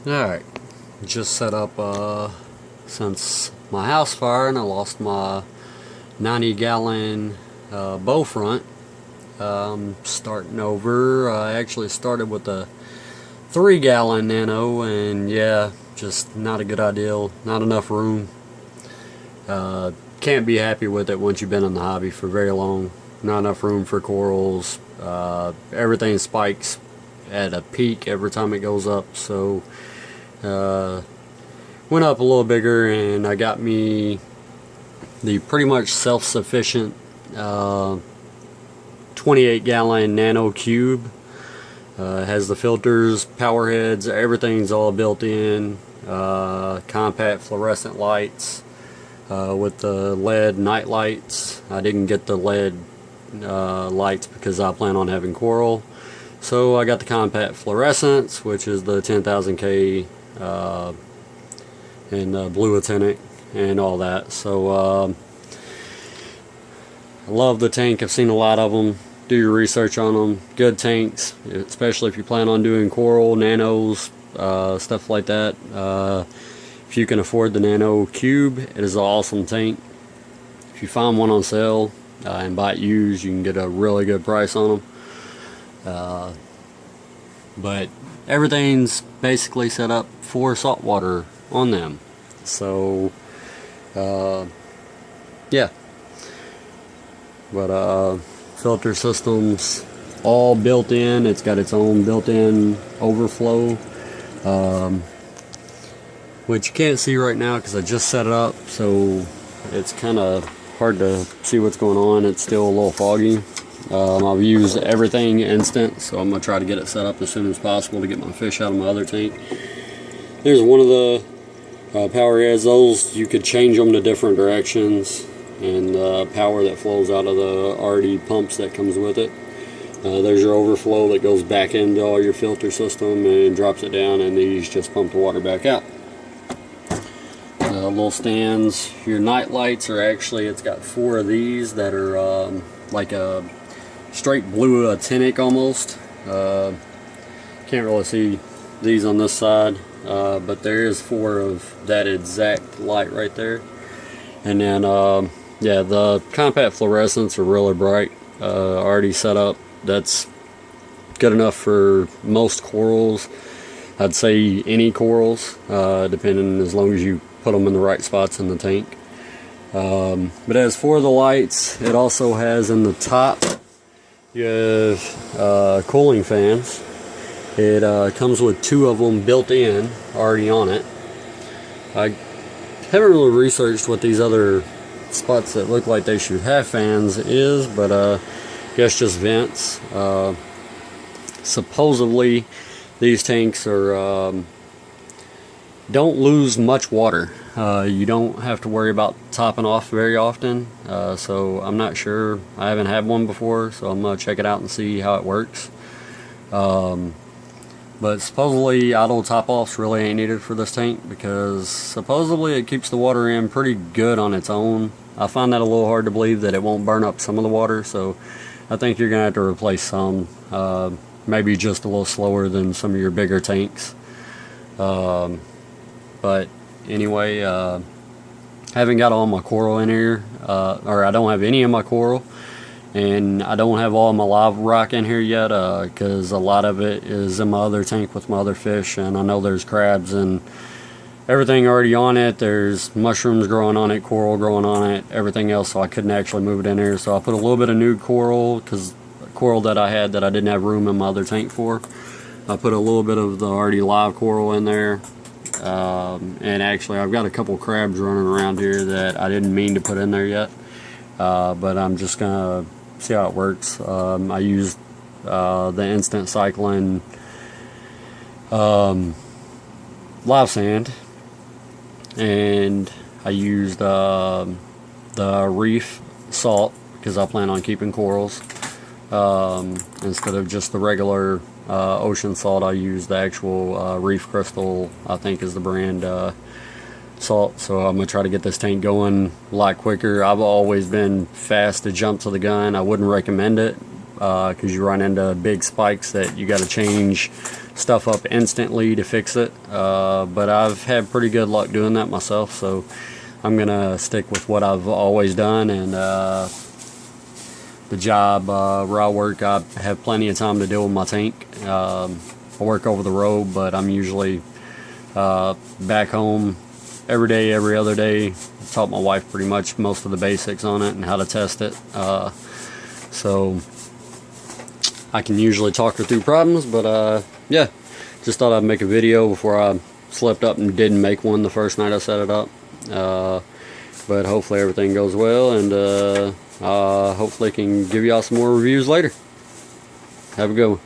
Alright, just set up since my house fire and I lost my 90-gallon bow front. Starting over. I actually started with a 3-gallon nano, and yeah, just not a good idea. Not enough room. Can't be happy with it once you've been in the hobby for very long. Not enough room for corals. Everything spikes at a peak every time it goes up, so went up a little bigger, and I got me the pretty much self-sufficient 28-gallon nano cube. Has the filters, power heads, everything's all built in. Compact fluorescent lights with the LED night lights. I didn't get the LED lights because I plan on having coral, so I got the compact fluorescents, which is the 10,000K and blue antenna and all that. So I love the tank. I've seen a lot of them. Do your research on them. Good tanks, especially if you plan on doing coral, nanos, stuff like that. If you can afford the nano cube, it is an awesome tank. If you find one on sale and buy it used, you can get a really good price on them. But everything's basically set up for saltwater on them. So yeah. But filter systems all built in. It's got its own built-in overflow, which you can't see right now because I just set it up, so it's kind of hard to see what's going on. It's still a little foggy. I've used everything instant, so I'm going to try to get it set up as soon as possible to get my fish out of my other tank. There's one of the power heads. Those, you could change them to different directions, and power that flows out of the RD pumps that comes with it. There's your overflow that goes back into all your filter system and drops it down, and these just pump the water back out. Little stands. Your night lights are actually, it's got 4 of these that are like a straight blue actinic almost. Can't really see these on this side, but there is 4 of that exact light right there. And then yeah, the compact fluorescents are really bright. Already set up. That's good enough for most corals. I'd say any corals, depending, as long as you put them in the right spots in the tank. But as for the lights, it also has in the top, you have cooling fans. It comes with 2 of them built in, already on it. I haven't really researched what these other spots that look like they should have fans is, but I guess just vents. Supposedly these tanks are don't lose much water. You don't have to worry about topping off very often, so I'm not sure. I haven't had one before, so I'm gonna check it out and see how it works. But supposedly auto top-offs really ain't needed for this tank, because supposedly it keeps the water in pretty good on its own. I find that a little hard to believe that it won't burn up some of the water, so I think you're gonna have to replace some, maybe just a little slower than some of your bigger tanks. But anyway, haven't got all my coral in here, or I don't have any of my coral, and I don't have all my live rock in here yet, because a lot of it is in my other tank with my other fish, and I know there's crabs and everything already on it. There's mushrooms growing on it, coral growing on it, everything else, so I couldn't actually move it in here. So I put a little bit of new coral, because coral that I had that I didn't have room in my other tank for. I put a little bit of the already live coral in there. And actually I've got a couple crabs running around here that I didn't mean to put in there yet, but I'm just gonna see how it works. I used the instant cycling live sand, and I used the reef salt because I plan on keeping corals. Instead of just the regular ocean salt, I use the actual reef crystal, I think is the brand salt. So I'm gonna try to get this tank going a lot quicker. I've always been fast to jump to the gun. I wouldn't recommend it because you run into big spikes that you got to change stuff up instantly to fix it, but I've had pretty good luck doing that myself, so I'm gonna stick with what I've always done. And the job where I work, I have plenty of time to deal with my tank. I work over the road, but I'm usually back home every day, every other day. I taught my wife pretty much most of the basics on it and how to test it, so I can usually talk her through problems. But yeah, just thought I'd make a video before I slept up and didn't make one the first night I set it up. But hopefully everything goes well, and hopefully can give y'all some more reviews later. Have a good one.